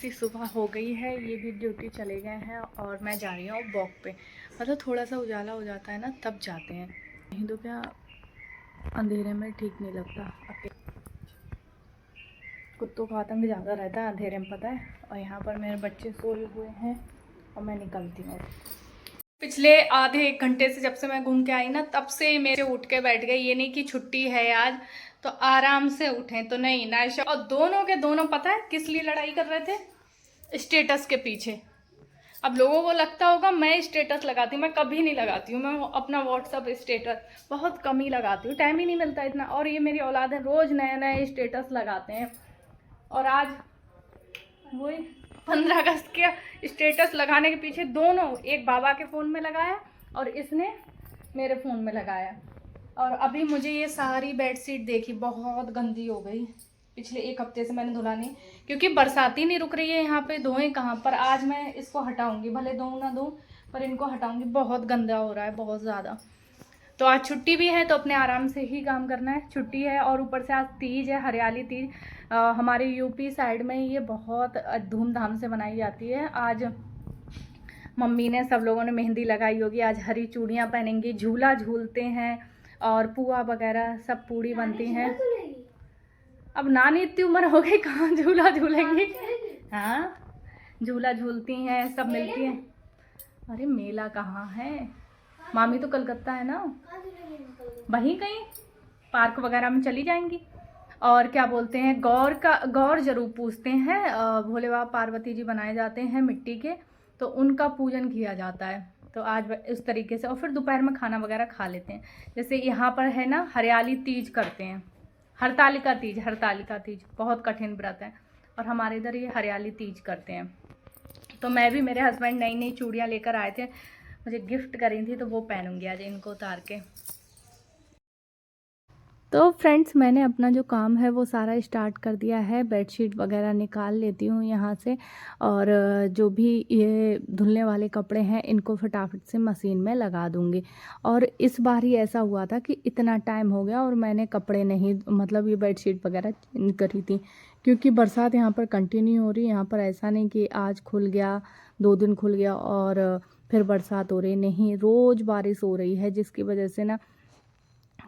सी सुबह हो गई है, ये भी ड्यूटी चले गए हैं और मैं जा रही हूँ वॉक पे। मतलब थोड़ा सा उजाला हो जाता है ना तब जाते हैं, नहीं तो क्या अंधेरे में ठीक नहीं लगता। कुत्तों का आतंक ज़्यादा रहता है अंधेरे में, पता है। और यहाँ पर मेरे बच्चे सोए हुए हैं और मैं निकलती हूँ। पिछले आधे एक घंटे से जब से मैं घूम के आई ना तब से मेरे उठ के बैठ गए। ये नहीं कि छुट्टी है आज तो आराम से उठें, तो नहीं। नायशा और दोनों के दोनों पता है किस लिए लड़ाई कर रहे थे? स्टेटस के पीछे। अब लोगों को लगता होगा मैं स्टेटस लगाती हूँ, मैं कभी नहीं लगाती हूँ। मैं अपना व्हाट्सअप स्टेटस बहुत कम ही लगाती हूँ, टाइम ही नहीं मिलता इतना। और ये मेरी औलाद है, रोज़ नए नए स्टेटस लगाते हैं। और आज वही 15 अगस्त के स्टेटस लगाने के पीछे दोनों, एक बाबा के फ़ोन में लगाया और इसने मेरे फ़ोन में लगाया। और अभी मुझे ये सारी बेडशीट देखी बहुत गंदी हो गई। पिछले एक हफ्ते से मैंने धुला नहीं, क्योंकि बरसाती नहीं रुक रही है यहाँ पे, धोएं कहाँ पर। आज मैं इसको हटाऊंगी, भले दूँ ना दूँ पर इनको हटाऊंगी। बहुत गंदा हो रहा है, बहुत ज़्यादा। तो आज छुट्टी भी है तो अपने आराम से ही काम करना है, छुट्टी है। और ऊपर से आज तीज है, हरियाली तीज। हमारे यूपी साइड में ये बहुत धूमधाम से मनाई जाती है। आज मम्मी ने, सब लोगों ने मेहंदी लगाई होगी, आज हरी चूड़ियाँ पहनेंगी, झूला झूलते हैं और पुआ वगैरह सब पूड़ी बनती हैं। अब नानी इतनी उम्र हो गई, कहाँ झूला झूलेंगी। हाँ, झूला झूलती हैं, सब मिलती हैं। अरे मेला कहाँ है, मामी तो कलकत्ता है ना, वहीं कहीं पार्क वगैरह में चली जाएंगी। और क्या बोलते हैं, गौर जरूर पूजते हैं। भोले बाबा पार्वती जी बनाए जाते हैं मिट्टी के, तो उनका पूजन किया जाता है। तो आज उस तरीके से, और फिर दोपहर में खाना वगैरह खा लेते हैं। जैसे यहाँ पर है ना, हरियाली तीज करते हैं, हरतालिका तीज बहुत कठिन व्रत है। और हमारे इधर ये हरियाली तीज करते हैं। तो मैं भी, मेरे हस्बैंड नई नई चूड़ियाँ लेकर आए थे, मुझे गिफ्ट करी थी, तो वो पहनूंगी आज इनको उतार के। तो फ्रेंड्स, मैंने अपना जो काम है वो सारा स्टार्ट कर दिया है। बेडशीट वगैरह निकाल लेती हूँ यहाँ से, और जो भी ये धुलने वाले कपड़े हैं इनको फटाफट से मशीन में लगा दूँगी। और इस बार ही ऐसा हुआ था कि इतना टाइम हो गया और मैंने कपड़े नहीं, मतलब ये बेडशीट वगैरह चेंज करी थी, क्योंकि बरसात यहाँ पर कंटिन्यू हो रही है। यहाँ पर ऐसा नहीं कि आज खुल गया, 2 दिन खुल गया और फिर बरसात हो रही, नहीं, रोज़ बारिश हो रही है, जिसकी वजह से ना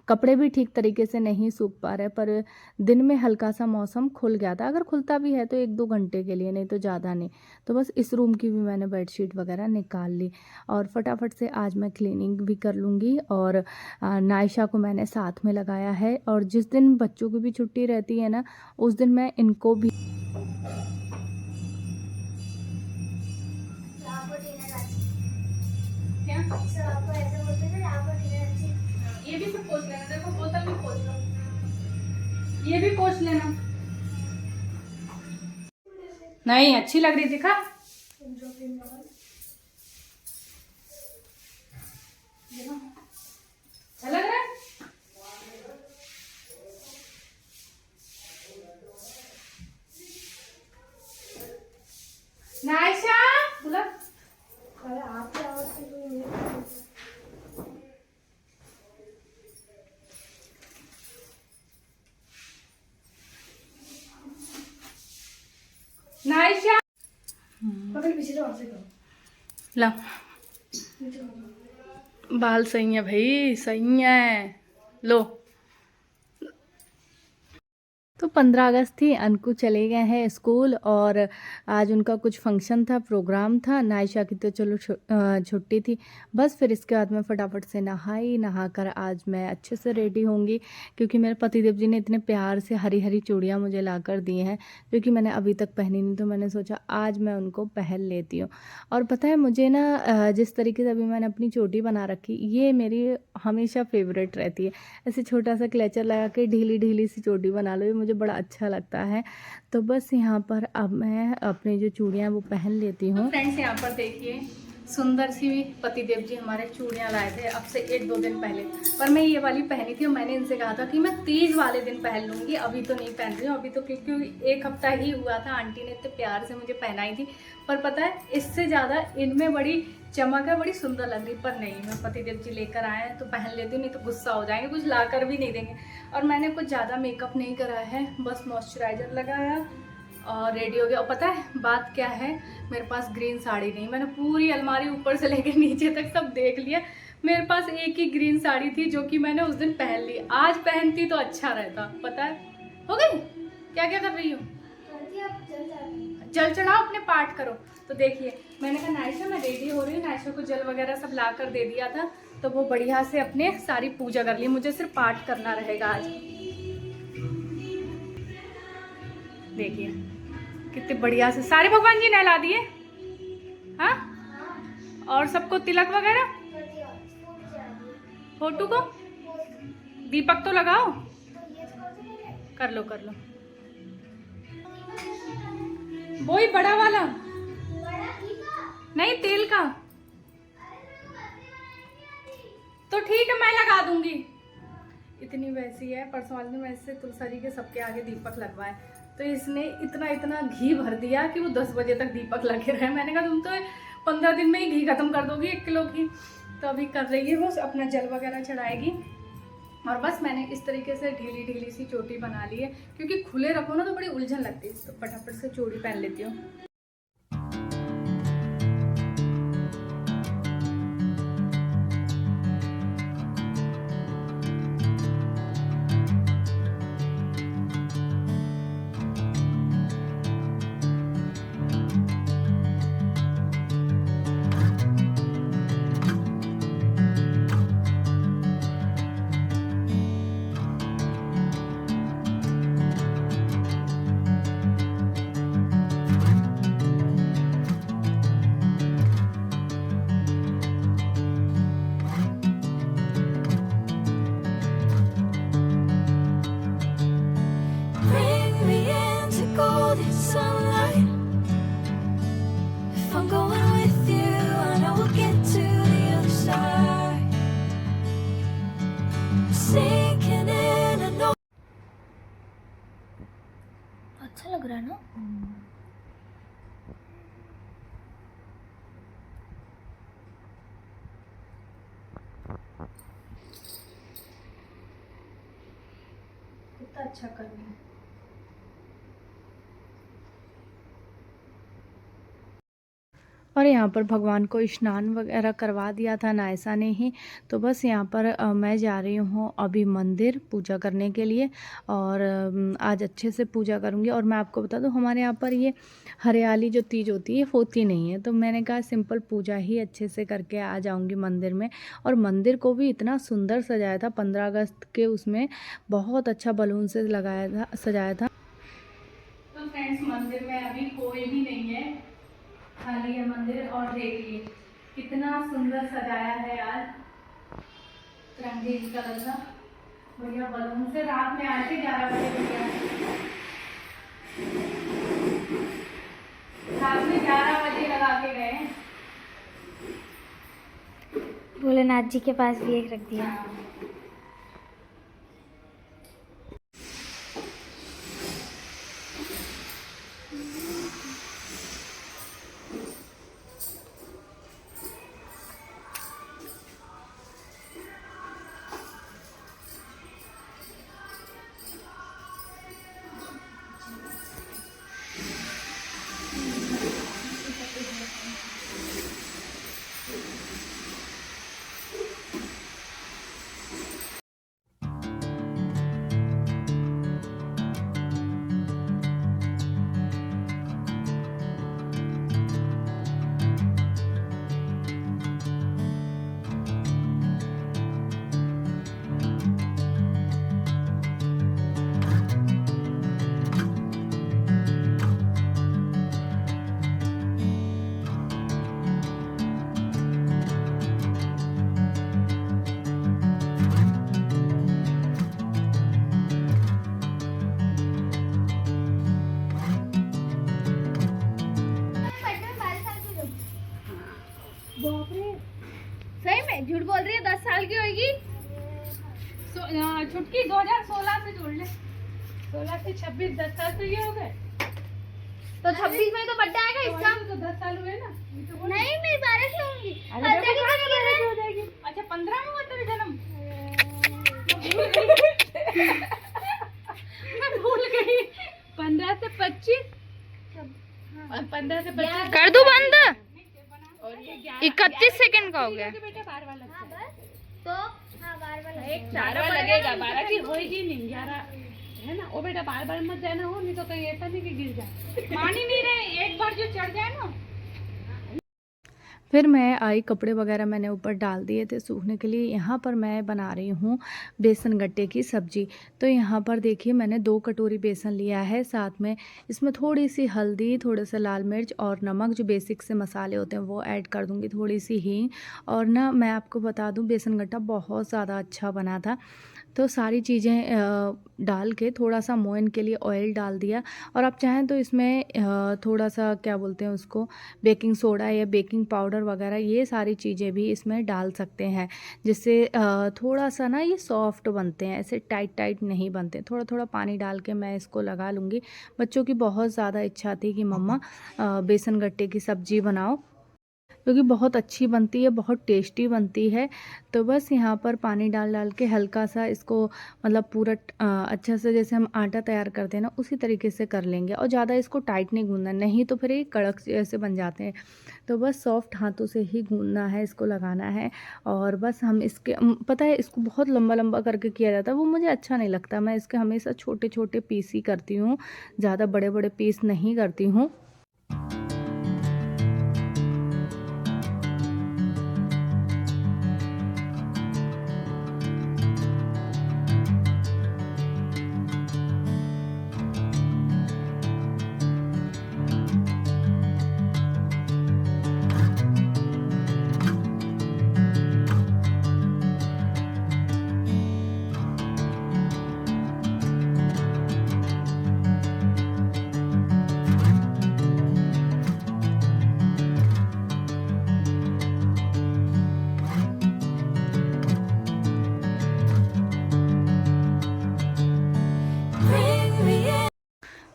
कपड़े भी ठीक तरीके से नहीं सूख पा रहे। पर दिन में हल्का सा मौसम खुल गया था, अगर खुलता भी है तो 1-2 घंटे के लिए, नहीं तो ज़्यादा नहीं। तो बस इस रूम की भी मैंने बेडशीट वगैरह निकाल ली और फटाफट से आज मैं क्लीनिंग भी कर लूँगी। और नायशा को मैंने साथ में लगाया है, और जिस दिन बच्चों की भी छुट्टी रहती है ना, उस दिन मैं इनको भी ये भी सब पोंछ लेना, देखो बोतल भी पोंछ लो, ये भी पोंछ लेना। नहीं अच्छी लग रही, दिखा अच्छा लग रहा है। नायशा बोला, अरे आपकी आवाज से नायशा ला, बाल सही है भाई, सही है, लो। तो 15 अगस्त थी, अनकू चले गए हैं स्कूल, और आज उनका कुछ फंक्शन था, प्रोग्राम था। नायशा की तो चलो छुट्टी थी। बस फिर इसके बाद मैं फटाफट से नहाकर आज मैं अच्छे से रेडी होंगी, क्योंकि मेरे पतिदेव जी ने इतने प्यार से हरी हरी चूड़ियाँ मुझे ला कर दी हैं, जो कि मैंने अभी तक पहनी नहीं। तो मैंने सोचा आज मैं उनको पहन लेती हूँ। और पता है मुझे ना, जिस तरीके से अभी मैंने अपनी चोटी बना रखी, ये मेरी हमेशा फेवरेट रहती है। ऐसे छोटा सा क्लेचर लगा के ढीली ढीली सी चोटी बना लो, ये मुझे बड़ा अच्छा लगता है। तो बस यहाँ पर अब मैं अपनी जो चूड़ियाँ वो पहन लेती हूँ। तो फ्रेंड्स, यहाँ पर देखिए सुंदर सी पतिदेव जी हमारे चूड़ियाँ लाए थे अब से 1-2 दिन पहले। पर मैं ये वाली पहनी थी और मैंने इनसे कहा था कि मैं तीज वाले दिन पहन लूँगी, अभी तो नहीं पहन रही हूँ। अभी तो क्योंकि 1 हफ्ता ही हुआ था, आंटी ने इतने प्यार से मुझे पहनाई थी। पर पता है इससे ज़्यादा इनमें बड़ी चमक है, बड़ी सुंदर लग रही। पर नहीं, मैं पतिदेव जी लेकर आए हैं तो पहन लेती हूँ, नहीं तो गुस्सा हो जाएंगे, कुछ लाकर भी नहीं देंगे। और मैंने कुछ ज़्यादा मेकअप नहीं करा है, बस मॉइस्चराइज़र लगाया और रेडी हो गया। और पता है बात क्या है, मेरे पास ग्रीन साड़ी नहीं। मैंने पूरी अलमारी ऊपर से लेकर नीचे तक सब देख लिया, मेरे पास एक ही ग्रीन साड़ी थी जो कि मैंने उस दिन पहन ली। आज पहनती तो अच्छा रहता। पता है हो गई। क्या क्या कर रही हो? जल चढ़ाओ, अपने पाठ करो। तो देखिए मैंने कहा नायशा मैं रेडी हो रही हूँ, नायशा को जल वगैरह सब ला कर दे दिया था, तो वो बढ़िया से अपने सारी पूजा कर ली। मुझे सिर्फ पाठ करना रहेगा आज। देखिए कितने बढ़िया से सारे भगवान जी नहला दिए। हाँ, और सबको तिलक वगैरह, फोटो को दीपक तो लगाओ। कर लो कर लो, वही बड़ा वाला नहीं, तेल का। तो ठीक है मैं लगा दूंगी। इतनी वैसी है, परसों वाले दिन वैसे तुलसा जी के सबके आगे दीपक लगवाए, तो इसने इतना इतना घी भर दिया कि वो 10 बजे तक दीपक लगे रहे। मैंने कहा तुम तो 15 दिन में ही घी खत्म कर दोगी 1 किलो घी। तो अभी कर रही है वो अपना जल वगैरह चढ़ाएगी। और बस मैंने इस तरीके से ढीली ढीली सी चोटी बना ली है, क्योंकि खुले रखो ना तो बड़ी उलझन लगती है। तो फटाफट से चोटी पहन लेती हूँ। अच्छा लग रहा है ना? कितना अच्छा कर रही है। और यहाँ पर भगवान को स्नान वगैरह करवा दिया था नायसा ने ही। तो बस यहाँ पर मैं जा रही हूँ अभी मंदिर पूजा करने के लिए, और आज अच्छे से पूजा करूँगी। और मैं आपको बता दूँ हमारे यहाँ पर ये हरियाली जो तीज होती है होती नहीं है, तो मैंने कहा सिंपल पूजा ही अच्छे से करके आ जाऊँगी मंदिर में। और मंदिर को भी इतना सुंदर सजाया था 15 अगस्त के, उसमें बहुत अच्छा बलून से लगाया था, सजाया था। तो फ्रेंड्स मंदिर में अभी कोई भी नहीं है, खाली है मंदिर। और देखिए कितना सुंदर सजाया है आज तिरंगे कलर का, बढ़िया बलून से। रात में आए थे 11 बजे भैया, रात में 11 बजे लगा के गए। भोलेनाथ जी के पास भी एक रख दिया। सही में झूठ बोल रही है, 10 साल की होगी। छुटकी 2016 से जोड़ ले, 16 से 26, 10 साल तो ये हो गए। तो 26 में तो बर्थडे आएगा इसका। तो 10 साल हुए ना। नहीं मैं 12 से होंगी। हो जाएगी। अच्छा 15 में हुआ तेरा जन्म? मैं भूल गई। 15 से 25 कर दूं बंद? 31 सेकंड का हो गया। तो हाँ बार बार एक 4 बार लगेगा, 12 की होएगी नहीं, 11 है ना। ओ बेटा बार बार मत जाना हो, नहीं तो कहीं ऐसा नहीं कि गिर जाए। मान ही नहीं रहे, एक बार जो चढ़ जाए ना। फिर मैं आई, कपड़े वगैरह मैंने ऊपर डाल दिए थे सूखने के लिए। यहाँ पर मैं बना रही हूँ बेसन गट्टे की सब्ज़ी। तो यहाँ पर देखिए मैंने 2 कटोरी बेसन लिया है, साथ में इसमें थोड़ी सी हल्दी, थोड़ा सा लाल मिर्च और नमक, जो बेसिक से मसाले होते हैं वो ऐड कर दूँगी, थोड़ी सी हींग। और ना मैं आपको बता दूँ बेसन गट्टा बहुत ज़्यादा अच्छा बना था। तो सारी चीज़ें डाल के थोड़ा सा मोयन के लिए ऑयल डाल दिया। और आप चाहें तो इसमें थोड़ा सा क्या बोलते हैं उसको, बेकिंग सोडा या बेकिंग पाउडर वगैरह ये सारी चीज़ें भी इसमें डाल सकते हैं, जिससे थोड़ा सा ना ये सॉफ्ट बनते हैं, ऐसे टाइट टाइट नहीं बनते। थोड़ा थोड़ा पानी डाल के मैं इसको लगा लूँगी। बच्चों की बहुत ज़्यादा इच्छा थी कि मम्मा बेसन गट्टे की सब्ज़ी बनाओ, क्योंकि बहुत अच्छी बनती है, बहुत टेस्टी बनती है। तो बस यहाँ पर पानी डाल डाल के हल्का सा इसको मतलब पूरा अच्छा से जैसे हम आटा तैयार करते हैं ना उसी तरीके से कर लेंगे। और ज़्यादा इसको टाइट नहीं गूंदना, नहीं तो फिर ये कड़क जैसे बन जाते हैं। तो बस सॉफ्ट हाथों से ही गूंदना है, इसको लगाना है। और बस हम इसके पता है इसको बहुत लंबा लंबा करके किया जाता है, वो मुझे अच्छा नहीं लगता। मैं इसके हमेशा छोटे छोटे पीस ही करती हूँ, ज़्यादा बड़े बड़े पीस नहीं करती हूँ।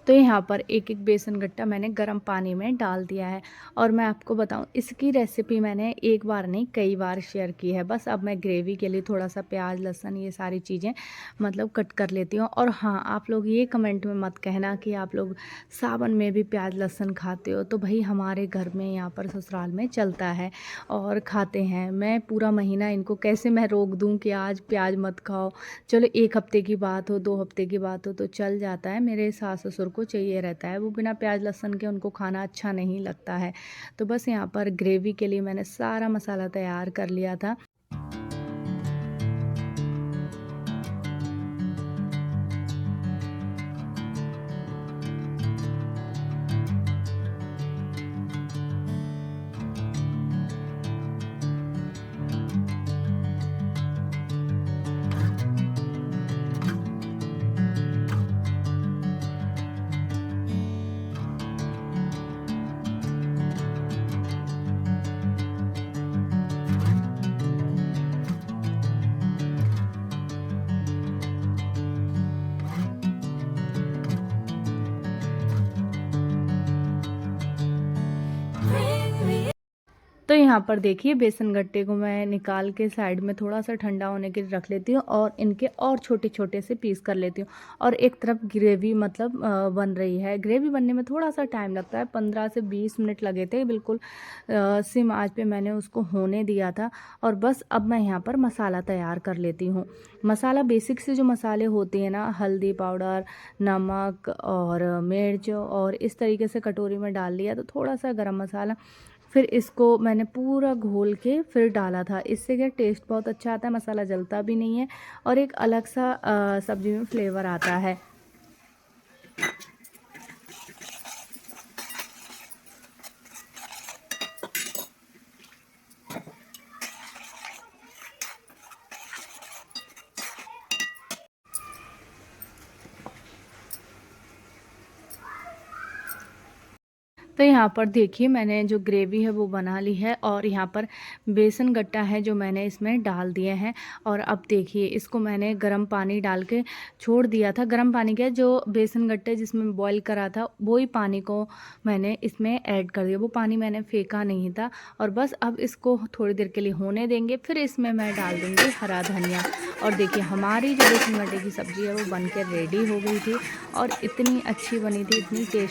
तो यहाँ पर एक एक बेसन गट्टा मैंने गर्म पानी में डाल दिया है। और मैं आपको बताऊँ इसकी रेसिपी मैंने एक बार नहीं कई बार शेयर की है। बस अब मैं ग्रेवी के लिए थोड़ा सा प्याज लहसुन ये सारी चीज़ें मतलब कट कर लेती हूँ। और हाँ, आप लोग ये कमेंट में मत कहना कि आप लोग सावन में भी प्याज लहसुन खाते हो। तो भाई हमारे घर में यहाँ पर ससुराल में चलता है और खाते हैं। मैं पूरा महीना इनको कैसे मैं रोक दूँ कि आज प्याज मत खाओ। चलो 1 हफ्ते की बात हो, 2 हफ्ते की बात हो तो चल जाता है। मेरे सास ससुर को चाहिए रहता है, वो बिना प्याज लहसुन के उनको खाना अच्छा नहीं लगता है। तो बस यहाँ पर ग्रेवी के लिए मैंने सारा मसाला तैयार कर लिया था। तो यहाँ पर देखिए बेसन गट्टे को मैं निकाल के साइड में थोड़ा सा ठंडा होने के लिए रख लेती हूँ और इनके और छोटे छोटे से पीस कर लेती हूँ। और एक तरफ ग्रेवी मतलब बन रही है। ग्रेवी बनने में थोड़ा सा टाइम लगता है, 15 से 20 मिनट लगे थे। बिल्कुल सिम आंच पे मैंने उसको होने दिया था। और बस अब मैं यहाँ पर मसाला तैयार कर लेती हूँ। मसाला बेसिक से जो मसाले होते हैं ना, हल्दी पाउडर, नमक और मिर्च और इस तरीके से कटोरी में डाल लिया। तो थोड़ा सा गरम मसाला, फिर इसको मैंने पूरा घोल के फिर डाला था। इससे क्या टेस्ट बहुत अच्छा आता है, मसाला जलता भी नहीं है और एक अलग सा सब्जी में फ्लेवर आता है। तो यहाँ पर देखिए मैंने जो ग्रेवी है वो बना ली है और यहाँ पर बेसन गट्टा है जो मैंने इसमें डाल दिए हैं। और अब देखिए इसको मैंने गर्म पानी डाल के छोड़ दिया था। गर्म पानी क्या, जो बेसन गट्टे जिसमें बॉईल करा था वही पानी को मैंने इसमें ऐड कर दिया। वो पानी मैंने फेंका नहीं था। और बस अब इसको थोड़ी देर के लिए होने देंगे, फिर इसमें मैं डाल दूँगी हरा धनिया। और देखिए हमारी जो बेसन गट्टे की सब्ज़ी है वो बन के रेडी हो गई थी और इतनी अच्छी बनी थी, इतनी टेस्टी।